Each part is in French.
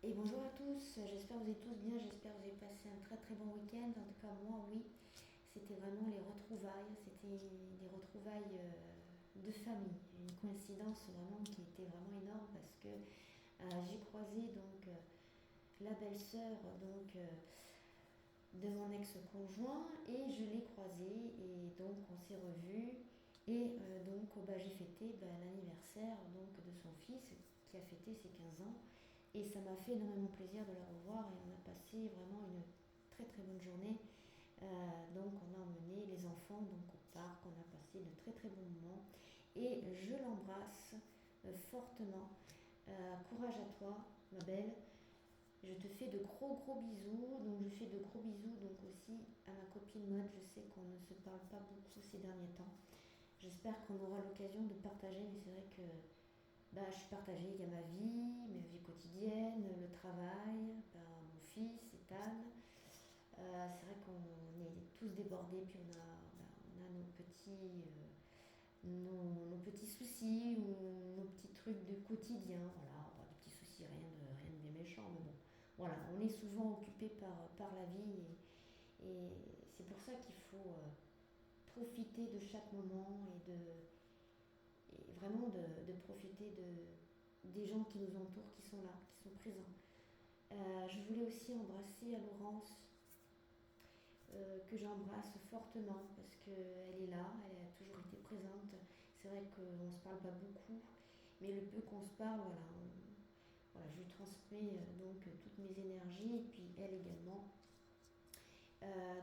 Et bonjour à tous, j'espère que vous êtes tous bien, j'espère que vous avez passé un très très bon week-end. En tout cas moi oui, c'était vraiment les retrouvailles, c'était des retrouvailles de famille. Une coïncidence vraiment qui était vraiment énorme parce que j'ai croisé la belle-sœur de mon ex-conjoint et je l'ai croisée et donc on s'est revus et j'ai fêté l'anniversaire de son fils qui a fêté ses 15 ans. Et ça m'a fait énormément plaisir de la revoir et on a passé vraiment une très très bonne journée. On a emmené les enfants au parc, on a passé de très très bons moments et je l'embrasse fortement. Courage à toi, ma belle. Je te fais de gros gros bisous. Donc je fais de gros bisous aussi à ma copine Maud. Je sais qu'on ne se parle pas beaucoup ces derniers temps. J'espère qu'on aura l'occasion de partager, mais c'est vrai que je suis partagée, il y a ma vie quotidienne, le travail, mon fils, Ethan. C'est vrai qu'on est tous débordés, puis on a nos petits soucis ou nos petits trucs de quotidien. Voilà, des petits soucis, rien de bien méchant, mais bon. Voilà, on est souvent occupé par la vie et c'est pour ça qu'il faut profiter de chaque moment et vraiment de profiter des gens qui nous entourent, qui sont là, qui sont présents. Je voulais aussi embrasser à Laurence, que j'embrasse fortement parce qu'elle est là, elle a toujours été présente. C'est vrai qu'on ne se parle pas beaucoup, mais le peu qu'on se parle, voilà, je lui transmets toutes mes énergies et puis elle également.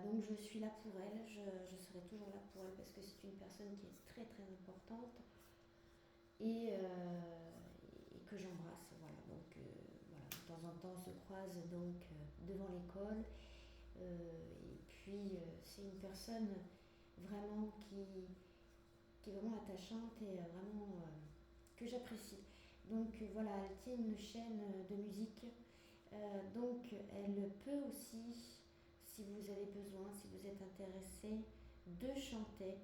Donc je suis là pour elle, je serai toujours là pour elle parce que c'est une personne qui est très très importante et que j'embrasse. Voilà, de temps en temps on se croise devant l'école. Et puis c'est une personne vraiment qui est vraiment attachante et que j'apprécie. Voilà, elle tient une chaîne de musique. Elle peut aussi, si vous avez besoin, si vous êtes intéressé, de chanter.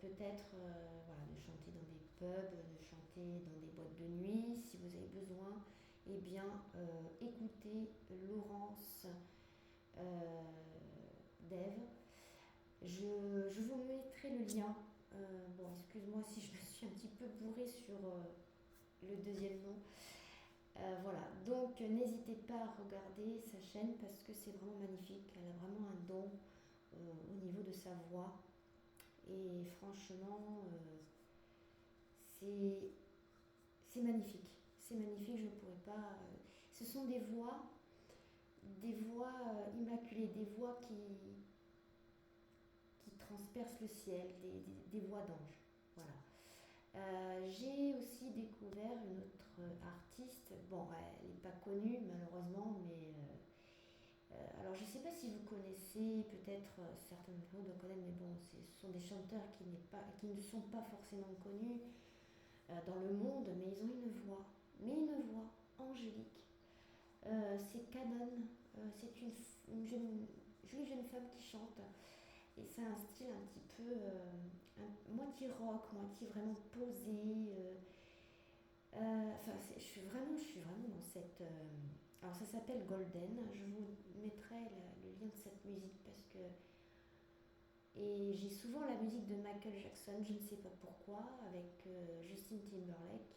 Peut-être de chanter dans des pubs, de chanter dans des boîtes de nuit, si vous avez besoin. Eh bien, écoutez Laurence euh, d'Ève. Je vous mettrai le lien. Excuse-moi si je me suis un petit peu bourrée sur le deuxième nom. Voilà, donc n'hésitez pas à regarder sa chaîne parce que c'est vraiment magnifique. Elle a vraiment un don au niveau de sa voix. Et franchement, c'est c'est magnifique. C'est magnifique, je ne pourrais pas. Ce sont des voix immaculées, des voix qui transpercent le ciel, des voix d'anges. Voilà. J'ai aussi découvert une autre artiste. Bon, elle n'est pas connue malheureusement, mais alors je ne sais pas si vous connaissez, peut-être certains d'entre vous doivent connaître, mais bon, ce sont des chanteurs qui ne sont pas forcément connus dans le monde, mais ils ont une voix angélique. C'est Canon, c'est une jolie jeune femme qui chante. Et c'est un style un petit peu moitié rock, moitié vraiment posé. Je suis vraiment dans cette. Alors ça s'appelle Golden. Je vous mettrai le lien de cette musique parce que. Et j'ai souvent la musique de Michael Jackson, je ne sais pas pourquoi, avec Justin Timberlake,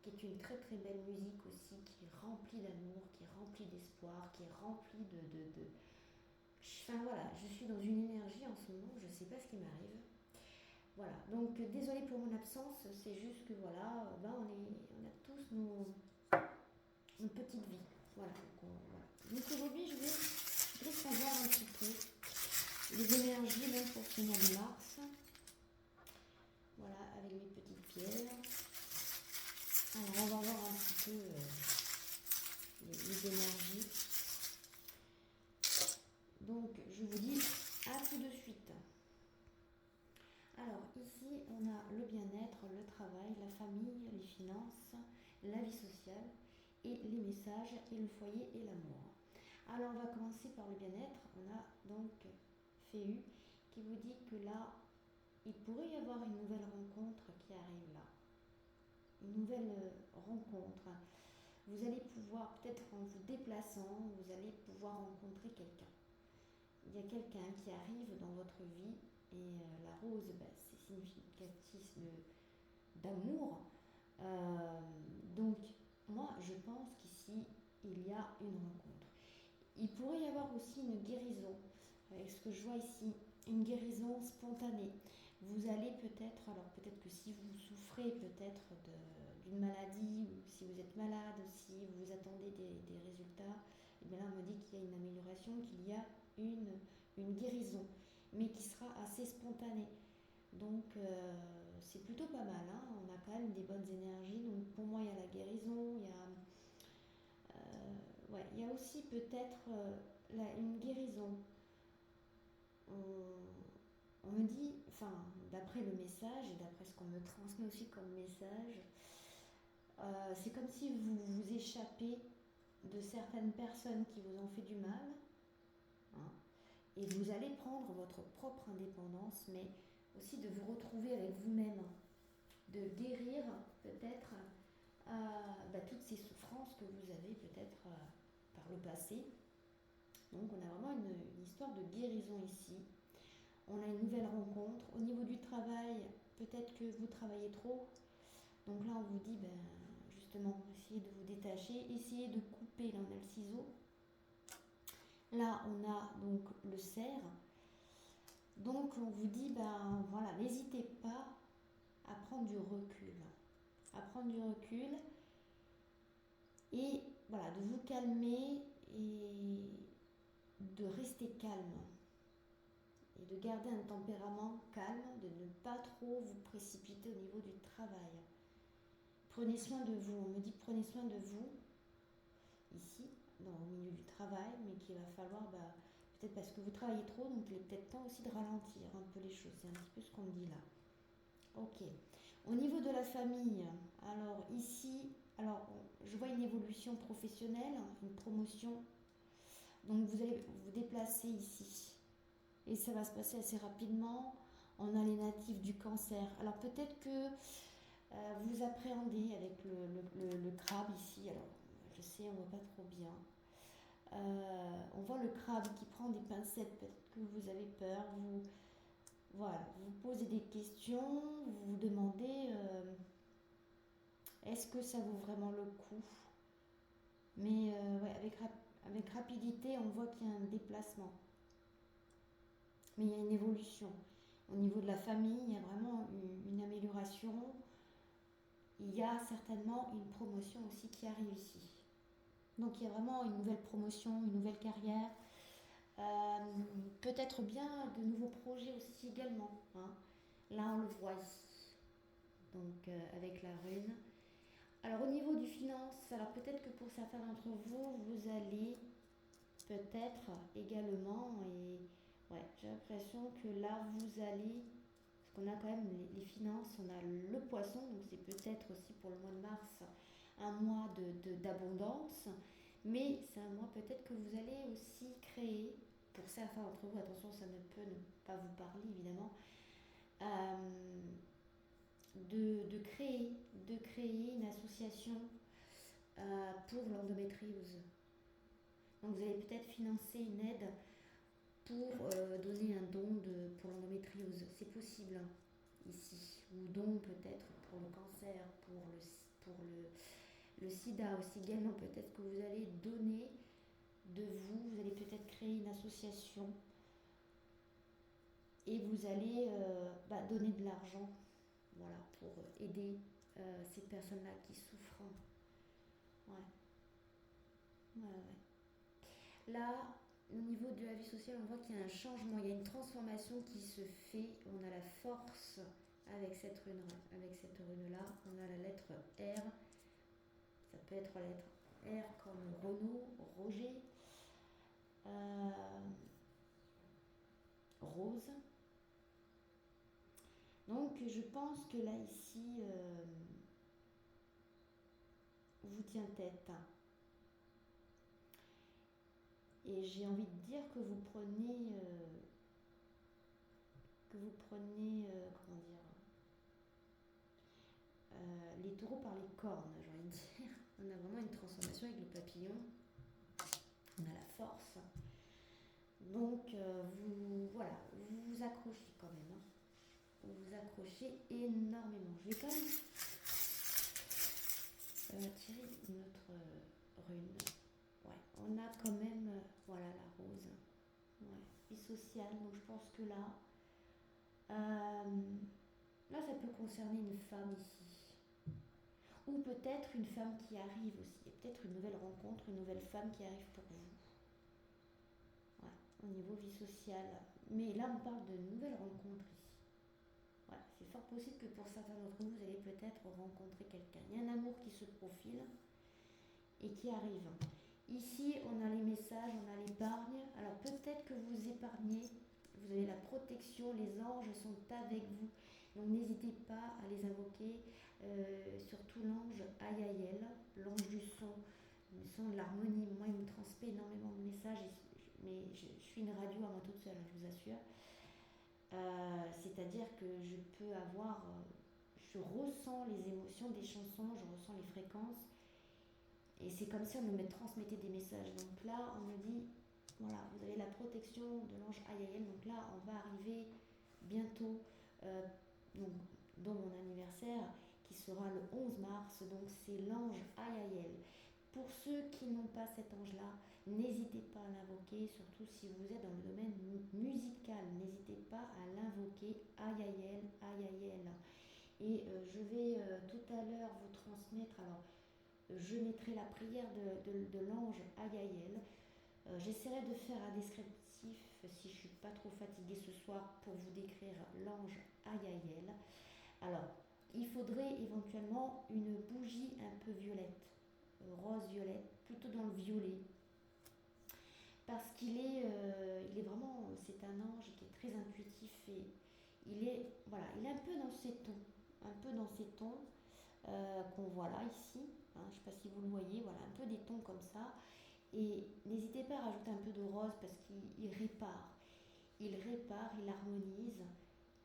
qui est une très très belle musique aussi, qui est remplie d'amour, qui est remplie d'espoir, qui est remplie de. Enfin voilà, je suis dans une énergie en ce moment, je ne sais pas ce qui m'arrive. Voilà, donc désolée pour mon absence, c'est juste que voilà, on a tous nos petites vies. Voilà, donc aujourd'hui, je voudrais savoir un petit peu les énergies même pour ce mois de mars. Voilà, avec mes petites pierres. Alors, on va voir un petit peu les énergies. Donc, je vous dis à tout de suite. Alors, ici, on a le bien-être, le travail, la famille, les finances, la vie sociale et les messages et le foyer et l'amour. Alors, on va commencer par le bien-être. On a donc Féu qui vous dit que là, il pourrait y avoir une nouvelle rencontre qui arrive là. Une nouvelle rencontre. vous allez pouvoir, peut-être en vous déplaçant, vous allez pouvoir rencontrer quelqu'un. Il y a quelqu'un qui arrive dans votre vie et la rose, c'est significatif d'amour. Donc, moi, je pense qu'ici, il y a une rencontre. Il pourrait y avoir aussi une guérison, avec ce que je vois ici, une guérison spontanée. Vous allez peut-être, alors peut-être que si vous souffrez peut-être d'une maladie, ou si vous êtes malade, si vous attendez des résultats, et bien là on me dit qu'il y a une amélioration, qu'il y a une guérison, mais qui sera assez spontanée. Donc c'est plutôt pas mal, hein. On a quand même des bonnes énergies, donc pour moi il y a la guérison, il y a aussi peut-être une guérison. On me dit, enfin, d'après le message et d'après ce qu'on me transmet aussi comme message, c'est comme si vous vous échappez de certaines personnes qui vous ont fait du mal, hein, et vous allez prendre votre propre indépendance, mais aussi de vous retrouver avec vous-même, de guérir peut-être toutes ces souffrances que vous avez peut-être par le passé. Donc on a vraiment une histoire de guérison ici. On a une nouvelle rencontre. Au niveau du travail, peut-être que vous travaillez trop. Donc là, on vous dit, justement, essayez de vous détacher, essayez de couper. Là, on a le ciseau. Là, on a donc le cerf. Donc, on vous dit, voilà, n'hésitez pas à prendre du recul. À prendre du recul. Et voilà, de vous calmer et de rester calme. Et de garder un tempérament calme, de ne pas trop vous précipiter au niveau du travail. Prenez soin de vous, on me dit prenez soin de vous, ici, au milieu du travail, mais qu'il va falloir, peut-être parce que vous travaillez trop, donc il est peut-être temps aussi de ralentir un peu les choses, c'est un petit peu ce qu'on me dit là. Ok. Au niveau de la famille, alors ici, je vois une évolution professionnelle, une promotion, donc vous allez vous déplacer ici. Et ça va se passer assez rapidement. On a les natifs du Cancer. Alors peut-être que vous appréhendez avec le crabe ici. Alors je sais, on ne voit pas trop bien. On voit le crabe qui prend des pincettes. Peut-être que vous avez peur. Vous posez des questions. Vous vous demandez est-ce que ça vaut vraiment le coup. Mais avec rapidité, on voit qu'il y a un déplacement. Mais il y a une évolution. Au niveau de la famille, il y a vraiment une amélioration. Il y a certainement une promotion aussi qui arrive ici. Donc il y a vraiment une nouvelle promotion, une nouvelle carrière. Peut-être bien de nouveaux projets aussi également, hein. Là, on le voit ici. Donc avec la rune. Alors au niveau du finance, alors peut-être que pour certains d'entre vous, vous allez peut-être également, et j'ai l'impression que là vous allez, parce qu'on a quand même les finances, on a le poisson, donc c'est peut-être aussi pour le mois de mars un mois d'abondance, mais c'est un mois peut-être que vous allez aussi créer, pour certains d'entre vous, attention ça ne peut ne pas vous parler évidemment, de créer une association pour l'endométriose. Donc vous allez peut-être financer une aide pour donner un don pour l'endométriose. C'est possible, hein, ici. Ou don peut-être pour le cancer, pour le sida aussi également. Peut-être que vous allez donner de vous allez peut-être créer une association et vous allez donner de l'argent, voilà, pour aider ces personnes-là qui souffrent. Là, au niveau de la vie sociale, on voit qu'il y a un changement, il y a une transformation qui se fait. On a la force avec cette rune-là. On a la lettre R. Ça peut être la lettre R comme Renaud, Roger, Rose. Donc, je pense que là, ici, vous tient tête. Et j'ai envie de dire que vous prenez, comment dire, les taureaux par les cornes, j'ai envie de dire. On a vraiment une transformation avec le papillon. On a la force. Donc, voilà, vous vous accrochez quand même. Hein. Vous vous accrochez énormément. Je vais quand même tirer une autre rune. Ouais, on a quand même, voilà, la rose. Ouais, vie sociale. Donc, je pense que là, ça peut concerner une femme ici. Ou peut-être une femme qui arrive aussi. Il y a peut-être une nouvelle rencontre, une nouvelle femme qui arrive pour vous. Ouais, au niveau vie sociale. Mais là, on parle de nouvelles rencontres ici. Ouais, c'est fort possible que pour certains d'entre vous, vous allez peut-être rencontrer quelqu'un. Il y a un amour qui se profile et qui arrive. Ici, on a les messages, on a l'épargne. Alors peut-être que vous épargnez, vous avez la protection, les anges sont avec vous. Donc n'hésitez pas à les invoquer, surtout l'ange Ayael, l'ange du son, le son de l'harmonie. Moi, il me transmet énormément de messages, mais je suis une radio à moi toute seule, je vous assure. C'est-à-dire que je peux avoir, je ressens les émotions des chansons, je ressens les fréquences, et c'est comme si on me transmettait des messages. Donc là, on me dit, voilà, vous avez la protection de l'ange Ayael, donc là, on va arriver bientôt, donc, dans mon anniversaire, qui sera le 11 mars, donc c'est l'ange Ayael. Pour ceux qui n'ont pas cet ange-là, n'hésitez pas à l'invoquer, surtout si vous êtes dans le domaine musical. N'hésitez pas à l'invoquer, Ayael, Ayael. Et je vais tout à l'heure vous transmettre, alors je mettrai la prière de l'ange Ayael. J'essaierai de faire un descriptif si je ne suis pas trop fatiguée ce soir pour vous décrire l'ange Ayael. Alors, il faudrait éventuellement une bougie un peu violette, rose-violette, plutôt dans le violet. Parce qu'il est, il est vraiment, c'est un ange qui est très intuitif et il est un peu dans ces tons, qu'on voit là ici. Hein, je ne sais pas si vous le voyez, voilà, un peu des tons comme ça. Et n'hésitez pas à rajouter un peu de rose parce qu'il répare. Il répare, il harmonise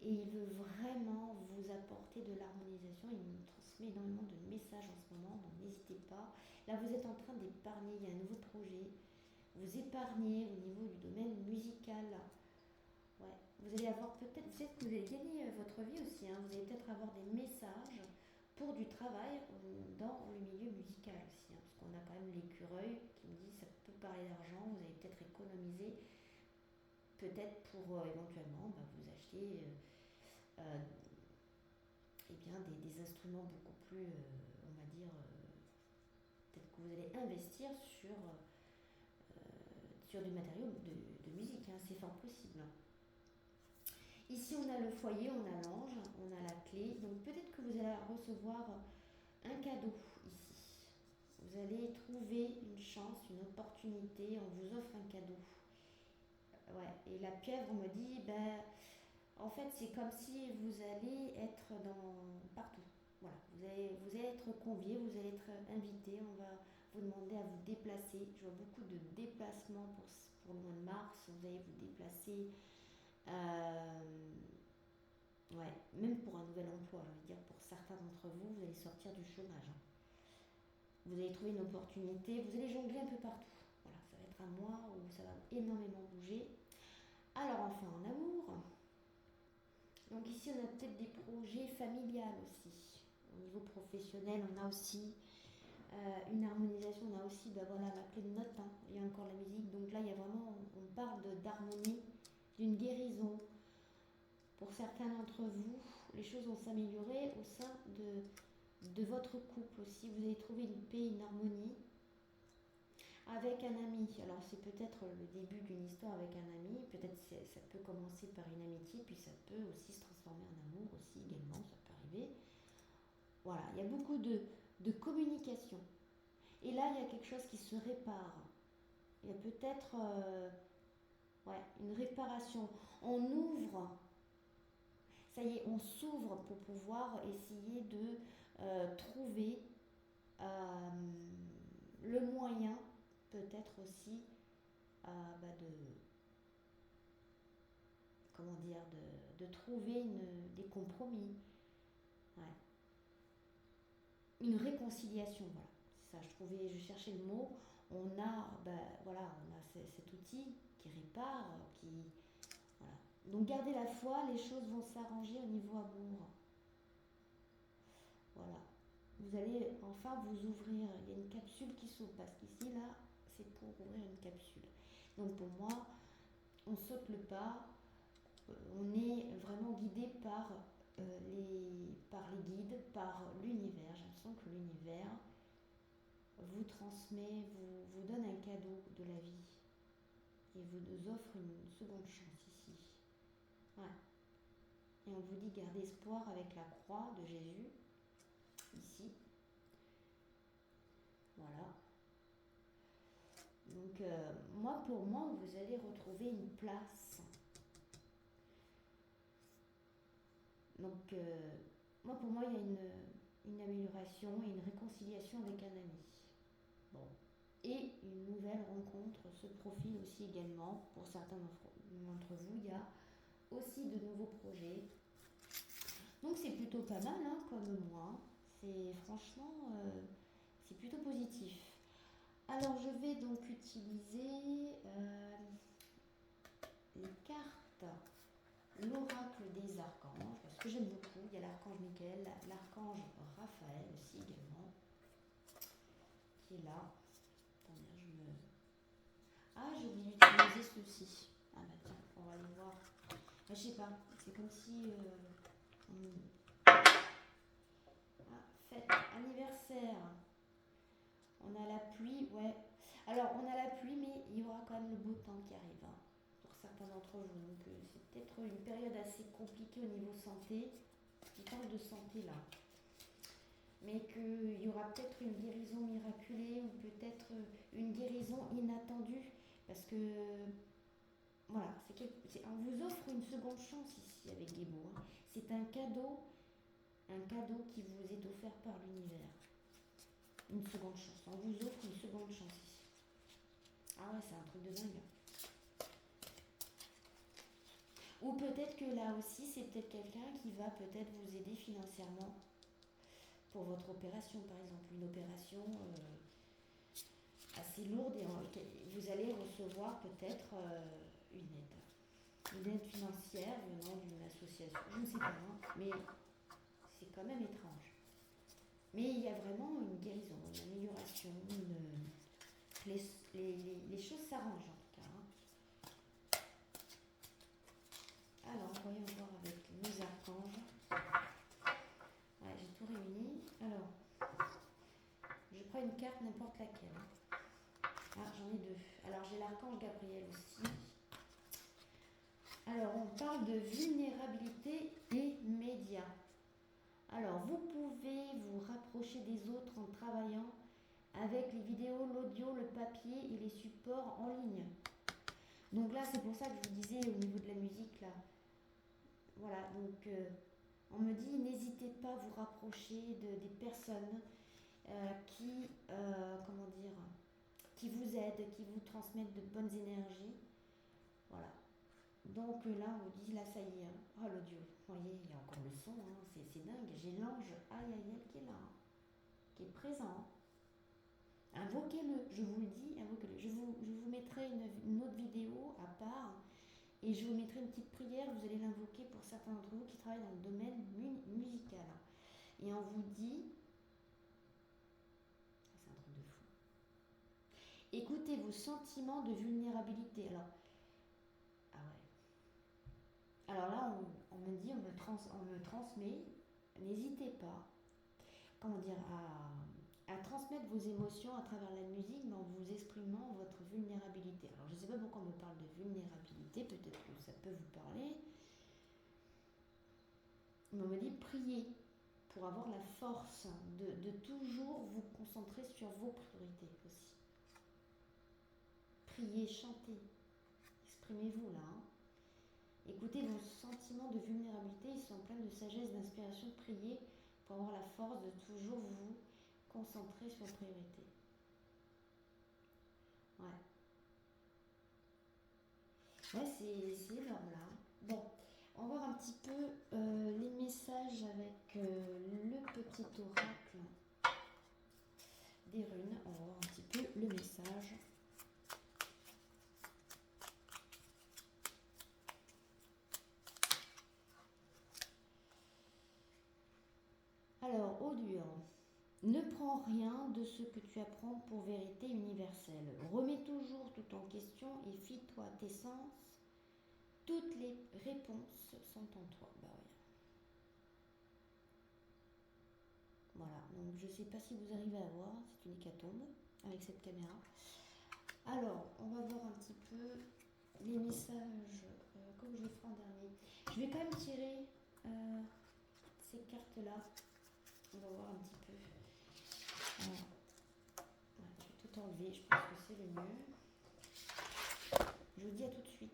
et il veut vraiment vous apporter de l'harmonisation. Il me transmet énormément de messages en ce moment, donc n'hésitez pas. Là, vous êtes en train d'épargner, il y a un nouveau projet. Vous épargnez au niveau du domaine musical. Ouais. Vous allez avoir peut-être que vous allez gagner votre vie aussi. Hein. Vous allez peut-être avoir des messages pour du travail dans le milieu musical aussi. Hein, parce qu'on a quand même l'écureuil qui me dit ça peut parler d'argent. Vous allez peut-être économiser, peut-être pour éventuellement vous acheter des instruments beaucoup plus, on va dire, peut-être que vous allez investir sur du matériau de musique. Hein, c'est fort possible. Ici, on a le foyer, on a l'ange, on a la clé. Donc peut-être que vous allez recevoir un cadeau ici. Vous allez trouver une chance, une opportunité, on vous offre un cadeau. Ouais, et la pieuvre me dit, en fait, c'est comme si vous allez être partout. Voilà, vous allez être convié, vous allez être invité, on va vous demander à vous déplacer. Je vois beaucoup de déplacements pour le mois de mars, vous allez vous déplacer. Ouais, même pour un nouvel emploi, je veux dire, pour certains d'entre vous, vous allez sortir du chômage. Hein. Vous allez trouver une opportunité, vous allez jongler un peu partout. Voilà, ça va être un mois où ça va énormément bouger. Alors enfin, en amour. Donc ici, on a peut-être des projets familiales aussi. Au niveau professionnel, on a aussi une harmonisation, on a aussi la clé de notes, hein. Il y a encore la musique. Donc là, il y a vraiment, on parle d'harmonie, d'une guérison. Pour certains d'entre vous, les choses vont s'améliorer au sein de votre couple aussi. Vous allez trouver une paix, une harmonie avec un ami. Alors c'est peut-être le début d'une histoire avec un ami. Peut-être ça peut commencer par une amitié, puis ça peut aussi se transformer en amour aussi également, ça peut arriver. Voilà, il y a beaucoup de communication. Et là, il y a quelque chose qui se répare. Il y a peut-être une réparation. On ouvre. Ça y est, on s'ouvre pour pouvoir essayer de trouver le moyen, peut-être aussi, de trouver des compromis. Ouais. Une réconciliation, voilà. C'est ça. Je cherchais le mot. On a, voilà, on a cet outil qui répare, qui, voilà. Donc gardez la foi, les choses vont s'arranger au niveau amour. Voilà. Vous allez enfin vous ouvrir. Il y a une capsule qui s'ouvre parce qu'ici, là, c'est pour ouvrir une capsule. Donc pour moi, on saute le pas. On est vraiment guidé par les guides, par l'univers. J'ai l'impression que l'univers vous transmet, vous donne un cadeau de la vie et vous nous offre une seconde chance ici. Ouais. Et on vous dit gardez espoir avec la croix de Jésus, ici. Voilà. Donc, pour moi, vous allez retrouver une place. Donc, pour moi, il y a une amélioration et une réconciliation avec un ami. Bon. Et une nouvelle rencontre se profile aussi également pour certains d'entre vous. Il y a aussi de nouveaux projets. Donc c'est plutôt pas mal comme mois. C'est franchement, c'est plutôt positif. Alors je vais donc utiliser les cartes, l'oracle des archanges, parce que j'aime beaucoup. Il y a l'archange Michael, l'archange Raphaël aussi également, qui est là. Attendez, j'ai oublié d'utiliser ceci. Ah bah tiens, on va aller voir. Je sais pas, c'est comme si... fête, anniversaire. On a la pluie, ouais. Alors, on a la pluie, mais il y aura quand même le beau temps qui arrive, pour certains d'entre vous. Donc, c'est peut-être une période assez compliquée au niveau santé. Je parle de santé là. Mais qu'il y aura peut-être une guérison miraculée ou peut-être une guérison inattendue. Parce que, voilà, on vous offre une seconde chance ici avec Gémeaux. C'est un cadeau qui vous est offert par l'univers. Une seconde chance. On vous offre une seconde chance ici. Ah ouais, c'est un truc de dingue. Ou peut-être que là aussi, c'est peut-être quelqu'un qui va peut-être vous aider financièrement pour votre opération, par exemple. Une opération assez lourde et vous allez recevoir peut-être une aide. Une aide financière venant d'une association. Je ne sais pas, mais c'est quand même étrange. Mais il y a vraiment une guérison, une amélioration, les choses s'arrangent en tout cas. Alors, voyons voir avec nos archanges. Ouais, j'ai tout réuni. Alors, je prends une carte, n'importe laquelle. Ah, j'en ai deux. Alors, j'ai l'archange Gabriel aussi. Alors, on parle de vulnérabilité des médias. Alors, vous pouvez vous rapprocher des autres en travaillant avec les vidéos, l'audio, le papier et les supports en ligne. Donc là, c'est pour ça que je vous disais au niveau de la musique, là. Voilà, donc on me dit, n'hésitez pas à vous rapprocher des personnes qui, qui vous aident, qui vous transmettent de bonnes énergies. Voilà. Donc là, on me dit, là, ça y est. Oh, l'audio. Vous voyez, il y a encore le son, c'est dingue. J'ai l'ange Aïe qui est là, qui est présent. Invoquez-le, je vous le dis, invoquez-le. Je vous mettrai une autre vidéo à part et je vous mettrai une petite prière. Vous allez l'invoquer pour certains d'entre vous qui travaillent dans le domaine musical. Et on vous dit, c'est un truc de fou. Écoutez vos sentiments de vulnérabilité. Alors, ah ouais. Alors là, on me dit, on me transmet, n'hésitez pas, à transmettre vos émotions à travers la musique, mais en vous exprimant votre vulnérabilité. Alors, je ne sais pas pourquoi on me parle de vulnérabilité, peut-être que ça peut vous parler. Mais on me dit priez pour avoir la force de toujours vous concentrer sur vos priorités aussi. Priez, chantez, exprimez-vous là. Écoutez vos sentiments de vulnérabilité, ils sont pleins de sagesse, d'inspiration, priez pour avoir la force de toujours vous concentrer sur vos priorités. Ouais, c'est énorme là. Bon, on va voir un petit peu les messages avec le petit oracle des runes. On va voir un petit peu le message. Alors, au dur, ne prends rien de ce que tu apprends pour vérité universelle. Remets toujours tout en question et fie-toi tes sens. Toutes les réponses sont en toi. Bah oui. Voilà, donc je ne sais pas si vous arrivez à voir, c'est une hécatombe avec cette caméra. Alors, on va voir un petit peu les messages comme je l'ai fait en dernier. Je vais quand même tirer ces cartes-là. On va voir un petit peu. Alors, ouais, je vais tout enlever, je pense que c'est le mieux. Je vous dis à tout de suite.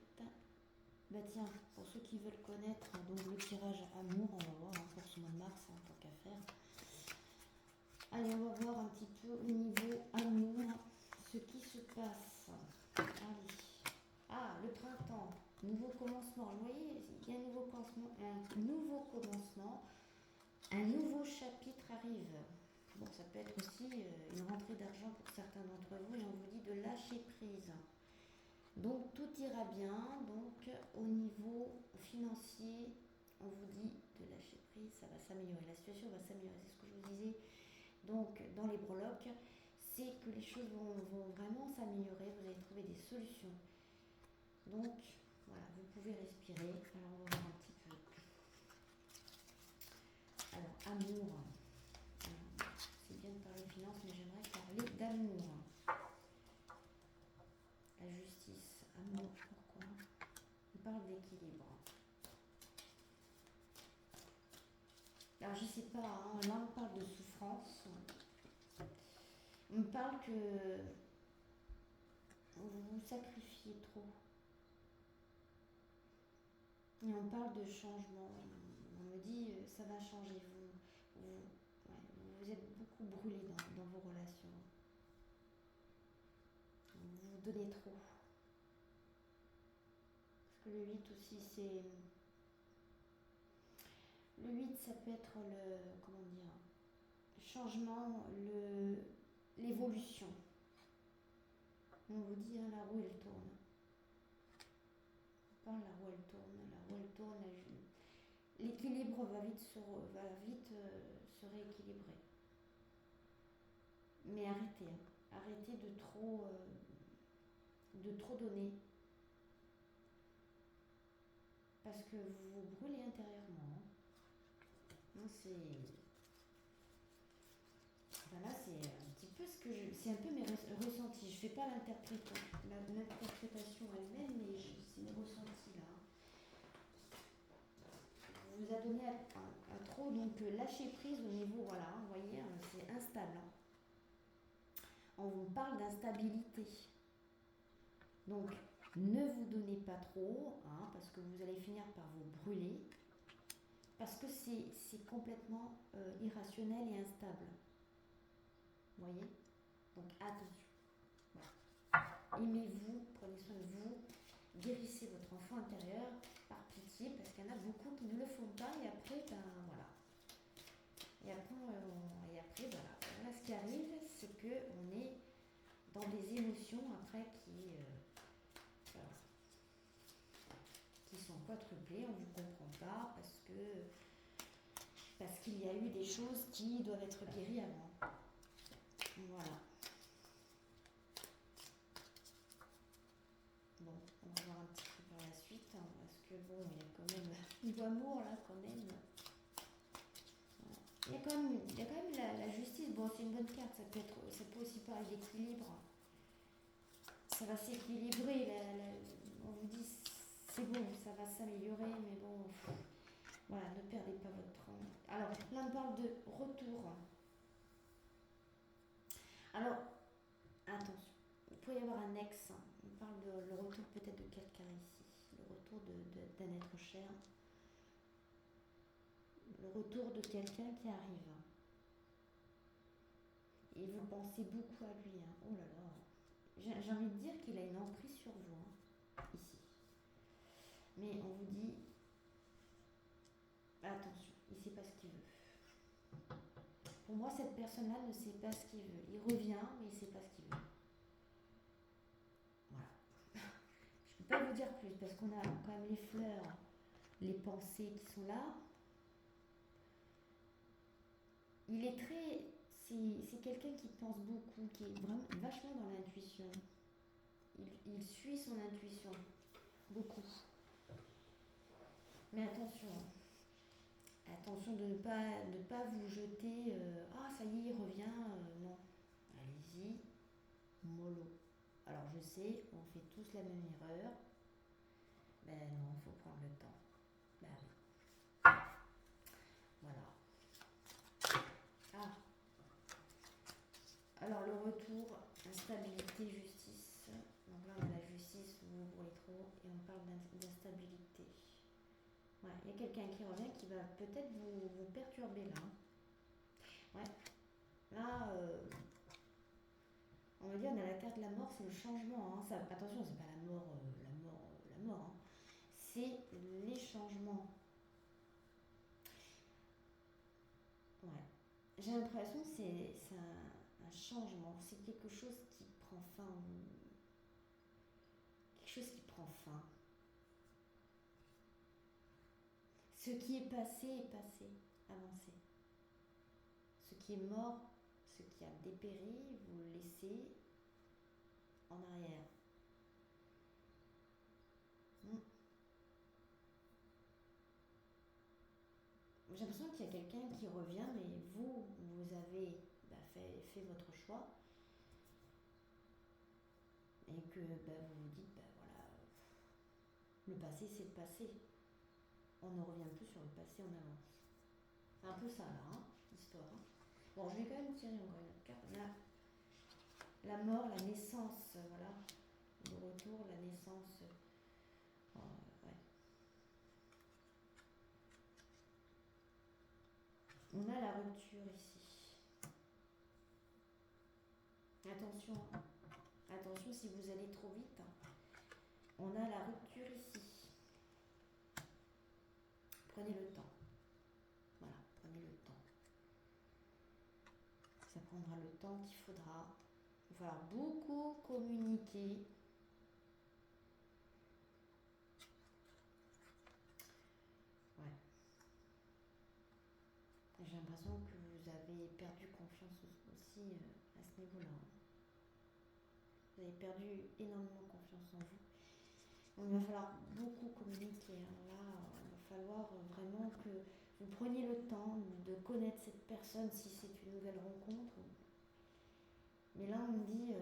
Bah tiens, pour ceux qui veulent connaître donc le tirage amour, on va voir pour ce mois de mars, tant qu'à faire. Allez, on va voir un petit peu au niveau amour ce qui se passe. Allez. Ah, le printemps, nouveau commencement. Vous voyez, il y a un nouveau commencement, un nouveau chapitre arrive. Bon, ça peut être aussi une rentrée d'argent pour certains d'entre vous et on vous dit de lâcher prise. Donc tout ira bien. Donc au niveau financier, on vous dit de lâcher prise, ça va s'améliorer. La situation va s'améliorer. C'est ce que je vous disais. Donc dans les breloques, c'est que les choses vont vraiment s'améliorer. Vous allez trouver des solutions. Donc voilà, vous pouvez respirer. Alors on va voir un petit peu. Alors amour. C'est bien de parler finance, mais j'aimerais parler d'amour. La justice, amour, pourquoi? On parle d'équilibre. Alors je sais pas, hein, là on parle de souffrance. On me parle que vous vous sacrifiez trop. Et on parle de changement. On me dit ça va changer. Vous êtes beaucoup brûlé dans vos relations. Vous vous donnez trop. Parce que le 8 aussi, c'est... Le 8, ça peut être le... Comment dire? Changement, l'évolution. On vous dit, hein, la roue, elle tourne. On parle, la roue, elle tourne. L'équilibre va vite se rééquilibrer. Mais arrêtez. Hein. Arrêtez de trop donner. Parce que vous vous brûlez intérieurement. Hein. Non, voilà, c'est un petit peu ce que c'est un peu mes ressentis. Je ne fais pas l'interprétation elle-même, mais c'est mes ressentis là. On vous a donné à trop, donc lâcher prise au niveau, voilà, vous voyez, c'est instable. Hein. On vous parle d'instabilité. Donc, ne vous donnez pas trop, hein, parce que vous allez finir par vous brûler, parce que c'est complètement irrationnel et instable. Vous voyez? Donc, attention. Voilà. Aimez-vous, prenez soin de vous, guérissez votre enfant intérieur par pitié, parce qu'il y en a beaucoup qui ne le font pas, et après, ben voilà. Et après, voilà ce qui arrive, c'est qu'on est dans des émotions après qui sont quadruplées, on ne vous comprend pas parce qu'il y a eu des choses qui doivent être guéries avant. Voilà. Bon, on va voir un petit peu par la suite, hein, parce que bon, il y a quand même niveau amour là quand même. Voilà. Il y a quand même la justice. Bon, c'est une bonne carte. Ça peut aussi parler d'équilibre. Ça va s'équilibrer. On vous dit c'est bon, ça va s'améliorer, mais bon, voilà, ne perdez pas votre temps. Alors là, on parle de retour. Alors, attention, il peut y avoir un ex. On parle de le retour peut-être de quelqu'un ici, le retour d'un être cher, le retour de quelqu'un qui arrive. Et vous pensez beaucoup à lui. Hein. Oh là là. J'ai envie de dire qu'il a une emprise sur vous, hein, ici. Mais on vous dit, attention, il ne sait pas ce qu'il veut. Pour moi, cette personne-là ne sait pas ce qu'il veut. Il revient, mais il ne sait pas ce qu'il veut. Voilà. Je ne peux pas vous dire plus parce qu'on a quand même les fleurs, les pensées qui sont là. Il est très... C'est quelqu'un qui pense beaucoup, qui est vraiment vachement dans l'intuition. Il suit son intuition. Beaucoup. Mais attention. Attention de ne pas vous jeter. Ah, ça y est, il revient. Non. Allez-y. Mollo. Alors, je sais, on fait tous la même erreur. Ben non, il faut prendre le temps. Ben oui. Voilà. Ah. Alors, le retour, instabilité, justice. Donc là, on a la justice, vous brûlez trop, et on parle d'instabilité. Ouais, il y a quelqu'un qui revient qui va peut-être vous perturber là. Ouais. Là, on va dire, on a la carte de la mort, c'est le changement. Hein. Ça, attention, c'est pas la mort, la mort. Hein. C'est les changements. Ouais. J'ai l'impression que c'est un changement. C'est quelque chose qui prend fin. Quelque chose qui prend fin. Ce qui est passé, avancé. Ce qui est mort, ce qui a dépéri, vous le laissez en arrière. J'ai l'impression qu'il y a quelqu'un qui revient, mais vous avez fait votre choix et que vous vous dites, voilà, le passé c'est le passé. On ne revient plus sur le passé, on avance. C'est un peu ça là, hein, l'histoire. Hein. Bon, je vais quand même tirer encore une autre carte. La mort, la naissance, voilà. Le retour, la naissance. Ouais. On a la rupture ici. Attention, attention si vous allez trop vite. On a la rupture ici. Prenez le temps. Voilà, prenez le temps. Ça prendra le temps qu'il faudra. Il va falloir beaucoup communiquer. Ouais. J'ai l'impression que vous avez perdu confiance aussi à ce niveau-là. Vous avez perdu énormément confiance en vous. Donc, il va falloir beaucoup communiquer. Hein. Là, il va falloir vraiment que vous preniez le temps de connaître cette personne si c'est une nouvelle rencontre. Mais là, on me dit,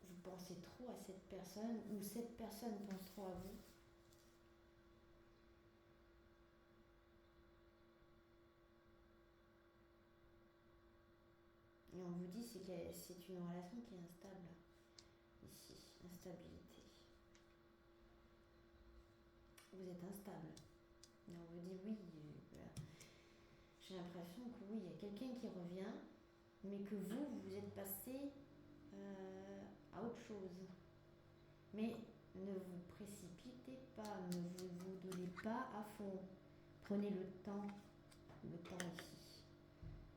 vous pensez trop à cette personne ou cette personne pense trop à vous. Et on vous dit c'est une relation qui est instable. Ici, instabilité. Vous êtes instable. Et on vous dit oui, voilà. J'ai l'impression que oui, il y a quelqu'un qui revient, mais que vous êtes passé à autre chose. Mais ne vous précipitez pas, ne vous donnez pas à fond. Prenez le temps ici.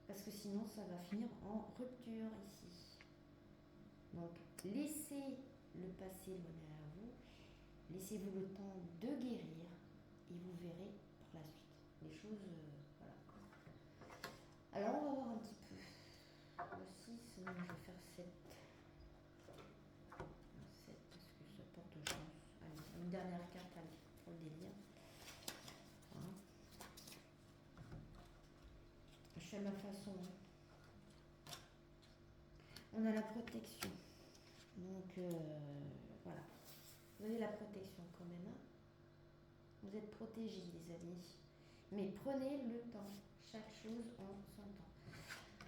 Parce que sinon, ça va finir en rupture ici. Donc, laissez le passé loin derrière vous. Laissez-vous le temps de guérir et vous verrez par la suite les choses. Voilà. Alors, on va voir un petit peu. Le 6, non, je vais faire 7. 7, parce que ça porte chance. Allez, une dernière carte, allez, pour le délire. Voilà. Je fais à ma façon. On a la protection. Donc, voilà. Vous avez la protection quand même. Hein. Vous êtes protégés, les amis. Mais prenez le temps. Chaque chose en son temps.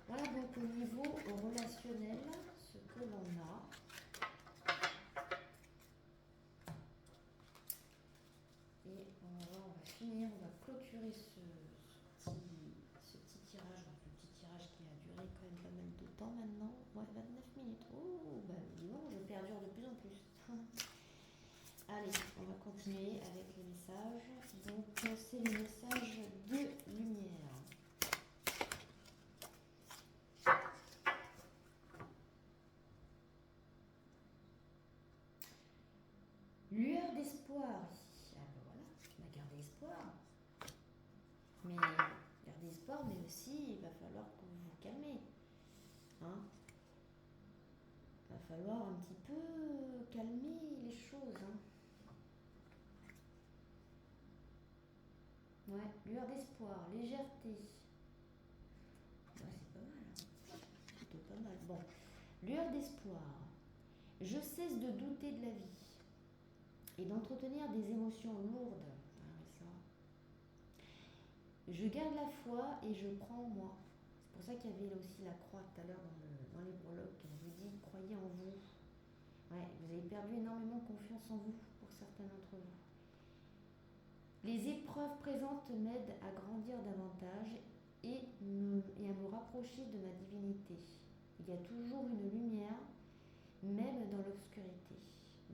Voilà donc au niveau relationnel, ce que l'on a. Et on va finir, on va clôturer ce petit tirage. Ce petit tirage qui a duré quand même pas mal de temps maintenant. Ouais, 29 minutes. Oh, disons, je perdure de plus en plus. Allez, on va continuer avec les messages. Donc, c'est le message de lumière. Lueur d'espoir ici. Ah ben voilà, on a gardé espoir. Mais gardez espoir, mais aussi il va falloir que vous vous calmez. Hein, il va falloir un petit peu calmer les choses. Hein. Ouais, lueur d'espoir, légèreté. Ouais, c'est pas mal. Hein. Plutôt pas mal. Bon, lueur d'espoir. Je cesse de douter de la vie et d'entretenir des émotions lourdes. Ah, ça. Je garde la foi et je crois en moi. C'est pour ça qu'il y avait aussi la croix tout à l'heure dans les prologues. On vous dit croyez en vous. Ouais, vous avez perdu énormément confiance en vous pour certains d'entre vous. Les épreuves présentes m'aident à grandir davantage et à me rapprocher de ma divinité. Il y a toujours une lumière, même dans l'obscurité.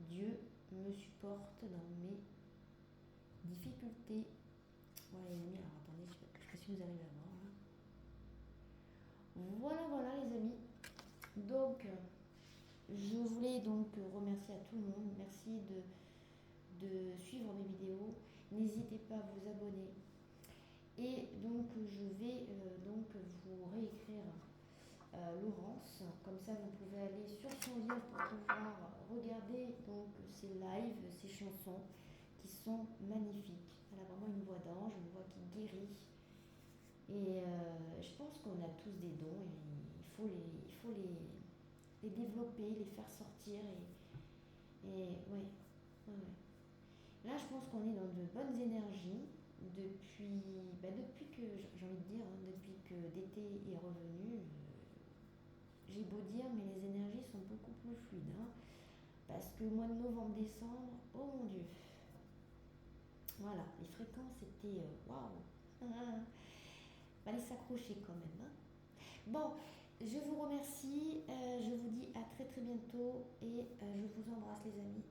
Dieu me supporte dans mes difficultés. Voilà les amis, alors attendez, je ne sais pas si vous arrivez à voir là. Voilà les amis. Donc, je voulais donc remercier à tout le monde. Merci de suivre mes vidéos. N'hésitez pas à vous abonner. Et donc, je vais donc vous réécrire Laurence. Comme ça, vous pouvez aller sur son lien pour pouvoir regarder donc ses lives, ses chansons qui sont magnifiques. Elle a vraiment une voix d'ange, une voix qui guérit. Et je pense qu'on a tous des dons et il faut les développer, les faire sortir. Et ouais. Là, je pense qu'on est dans de bonnes énergies depuis que, j'ai envie de dire, hein, depuis que l'été est revenu. J'ai beau dire, mais les énergies sont beaucoup plus fluides. Hein, parce que le mois de novembre-décembre, oh mon Dieu. Voilà, les fréquences étaient waouh. Fallait s'accrocher quand même. Hein. Bon, je vous remercie. Je vous dis à très très bientôt et je vous embrasse les amis.